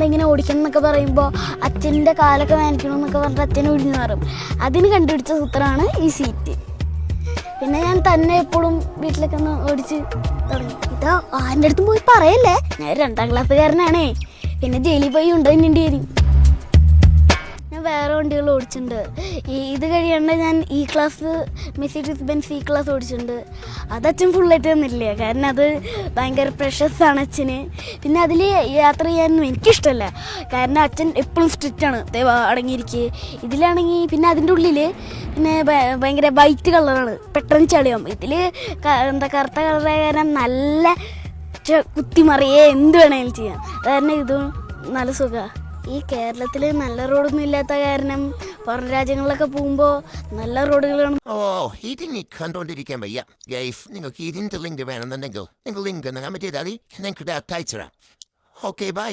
ഇങ്ങനെ ഓടിക്കണം എന്നൊക്കെ പറയുമ്പോൾ അച്ഛൻ്റെ കാലൊക്കെ വേനിക്കണം എന്നൊക്കെ പറഞ്ഞിട്ട് അച്ഛനെ ഒഴിഞ്ഞു മാറും. അതിന് കണ്ടുപിടിച്ച സൂത്രമാണ് ഈ സീറ്റ്. പിന്നെ ഞാൻ തന്നെ എപ്പോഴും വീട്ടിലൊക്കെ ഒന്ന് ഓടിച്ച് തുടങ്ങി. ഇതാ ആരുടെ അടുത്തും പോയി പറയല്ലേ, ഞാൻ 2ാം ക്ലാസ്സുകാരനാണേ. പിന്നെ ജയിലിൽ പോയി ഉണ്ടേണ്ടി വരും. ഞാൻ വേറെ വണ്ടികൾ ഓടിച്ചിട്ടുണ്ട്. ഇത് കഴിയാണ്ട് ഞാൻ ഈ ക്ലാസ് മെർസിഡീസ് ബെൻസ് ഈ ക്ലാസ് ഓടിച്ചിട്ടുണ്ട്. അത് അച്ഛൻ ഫുള്ളായിട്ട് തന്നില്ല, കാരണം അത് ഭയങ്കര പ്രഷസാണ് അച്ഛന്. പിന്നെ അതിൽ യാത്ര ചെയ്യാനൊന്നും എനിക്കിഷ്ടമല്ല, കാരണം അച്ഛൻ എപ്പോഴും സ്ട്രിക്റ്റാണ്, അടങ്ങിയിരിക്കുക. ഇതിലാണെങ്കിൽ പിന്നെ അതിൻ്റെ ഉള്ളിൽ പിന്നെ ഭയങ്കര വൈറ്റ് കളറാണ്, പെട്ടെന്ന് ചളിയാവും. ഇതിൽ കറുത്ത കളറായ കാരണം നല്ല കുത്തിമറിയേ എന്ത് വേണമെങ്കിലും ചെയ്യാം. കാരണം ഇതും നല്ല സുഖമാണ്. ഈ കേരളത്തിൽ നല്ല റോഡൊന്നും ഇല്ലാത്ത കാരണം പുറം രാജ്യങ്ങളിലൊക്കെ പോകുമ്പോൾ നല്ല റോഡുകളാണ്. ഇതിന് കണ്ടോണ്ടിരിക്കാൻ വയ്യ. ഗൈസ്, നിങ്ങൾക്ക് ഇതിൻ്റെ ലിങ്ക് വേണമെന്നുണ്ടെങ്കിൽ നിങ്ങൾ ലിങ്ക് നമുക്ക് അയച്ചു തരാം. Okay, by.